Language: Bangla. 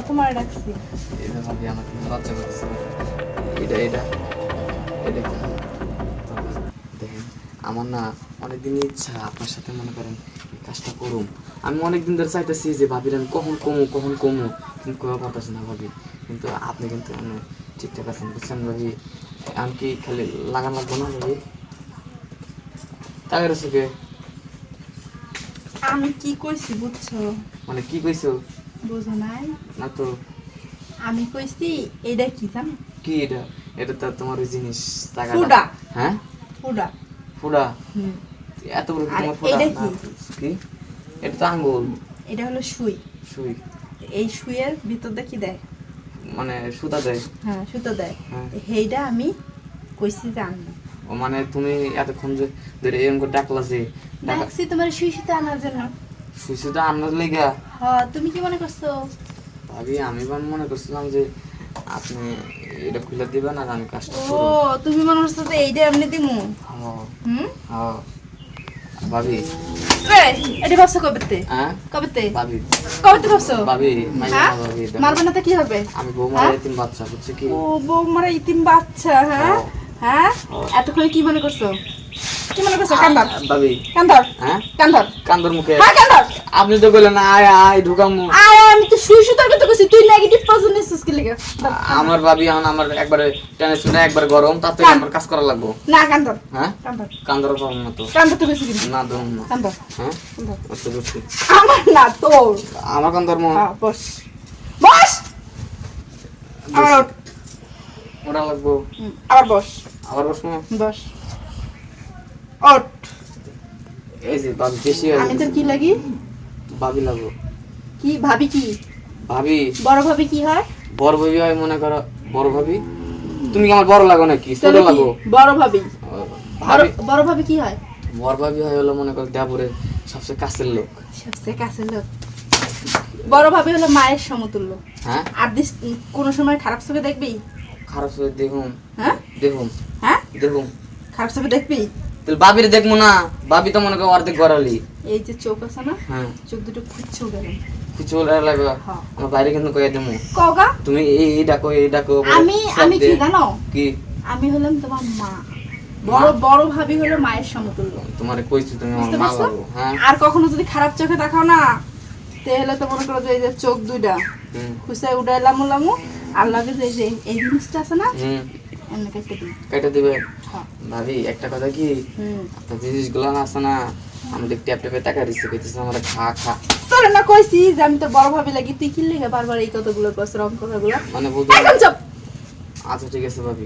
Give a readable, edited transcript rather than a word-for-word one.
তোমার ডাকছি। এটা ভাবি আমার কিন্তু লজ্জা করতেছে। এটা এটা এটা দেখেন, আমার না অনেকদিনই ইচ্ছা আপনার সাথে মনে করেন এই কাজটা করুম। আমি অনেকদিন ধরে চাইতেছি যে ভাবির আমি কখন কমু কিন্তু কেউ পারতেছি না ভাবি। কিন্তু আপনি কিন্তু ঠিকঠাক আছেন বুঝছেন ভাবি। আমি কি খালি লাগান লাগবো না ভাবি? তাগের চোখে আমি কি কইছি বুঝছো? মানে কি কইছো? বুঝো নাই? না তো। আমি কইছি এইটা কি জানো? কি এটা? এটা তো তোমার ওই জিনিস টাকাটা। ফুডা। হ্যাঁ ফুডা। ফুডা? হুম। এত বড় আর তোমার ফুডা? এইটা কি? কি? এটা তো আঙ্গুল। এটা হলো সুই। সুই? এই সুইয়ের ভিতর দিয়ে কি দেয়? মানে সুতা দেয়? হ্যাঁ, সুতো দেয়। হ্যাঁ। সেইটা আমি কইছি যে আনবো। ও মানে তুমি এতক্ষণ যে ধরে এরকম করে ডাকলা যে ডাকছি তোমার সুই সুতো আনার জন্য। সুই সুতা আনার লেগা? হ্যাঁ, তুমি কি মনে করছো? ভাবি আমি মনে করছিলাম যে আপনি এটা খুলে দিবেন আর আমি কাজটা ও, করব। তুমি মনে করছো যে এইটা এমনি দিমু? হ্যাঁ হুম? হ্যাঁ ভাবি। এই, এটা ভাবছো কবেতে? হ্যাঁ কবেতে? ভাবি কবেতে ভাবছো? ভাবি মাইয়া হ্যাঁ? না ভাবি এটা। মারবে না তো কি হবে? আমি বৌমার হ্যাঁ? এতিম বাচ্চা বুঝছো কি? ও, বৌমারা ইতিম বাচ্চা, হ্যাঁ? হ্যাঁ? এতক্ষণে কি মনে করছো? কি মনে করছো? কান্দর। ভাবি কান্দর। হ্যাঁ কান্দর। কান্দর মুখে। হ্যাঁ, কান্দর। আপনি তো বললেন আয় আয় ঢুকামু। আয়, আমি তো সুই সুতার কথা কইছি, তুই নেগেটিভ পজিশন নিছিস কি লাগা? আমার ভাবি এখন আমার একবারে টেনশন একবার গরম তাতে আমার কাজ করা লাগবো। না, কান্দর। হ্যাঁ কান্দর। কান্দর পাবো না তো। কান্দর তো বেশি কিন্তু। না ধরুন না। কান্দর। হ্যাঁ কান্দর। আচ্ছা বুঝছি। আমার না তোর। আমার কান্দর মো হ্যাঁ, বস। বস। আবার ওঠ। ওরা লাগবো। আবার বস। আবার বসবো। বস। ওঠ। এই যে ভাবি বেশি হয়ে আমি তোর গেছে। কি লাগি? ভাবি লাগবো। কি ভাবি কি? ভাবি বড় ভাবি কি হয়? বড় ভাবি হয় মনে করো। বড় ভাবি তুমি কি আমার বড় লাগো নাকি ছোট তাহলে কি? লাগো? বড় ভাবি। ভাবি বড় ভাবি কি হয়? বড় ভাবি হয় হলো মনে করো দেবরের সবচেয়ে কাছের লোক। সবচেয়ে কাছের লোক। বড় ভাবি হলো মায়ের সমতুল্য। হ্যাঁ আর কোনো সময় খারাপ চোখে দেখবি? খারাপ চোখে দেখুন হ্যাঁ? দেখুন হ্যাঁ? দেখুন খারাপ চোখে দেখবি? তাহলে ভাবির দেখবো না? ভাবি তো মনে করো অর্ধেক গড়ালি। এই যে চোখ আছে না, হ্যাঁ চোখ দুটো খুঁজছো গেল। কিছু লাগবে। হ্যাঁ। আমার বাইরে কিন্তু কয়ে দেবো কগা? তুমি এই ডাকো এই ডাকো বলে সব আমি কি দে। জানো? কি? আমি হলাম তোমার মা। বড় ভাবি হলো মায়ের সমতুল্য। তোমারে কইছি তুমি আমার বুঝতে মা পারছো? লাগো। হ্যাঁ আর কখনো যদি খারাপ চোখে দেখাও না, তাহলে তো মনে করো যে এই যে চোখ দুইটা হুম খুশাই উড়াই লামু আর লাগে যে এই জিনিসটা আছে না, হুম এমনি কেটে দিই। কেটে দিবে। হ্যাঁ। ভাবি একটা কথা কি হুম। আপনার জিনিসগুলো না আছে না আমি দেখতে ট্যাপ ট্যাপে টাকা দিচ্ছে কইতেছে আমার খা খা তোর না কইছি যে আমি তোর বড় ভাবি লাগি, তুই কি লেগে বারবার এই কথাগুলো কস, রং কথাগুলো? মানে বলতে একদম চুপ। আচ্ছা ঠিক আছে ভাবি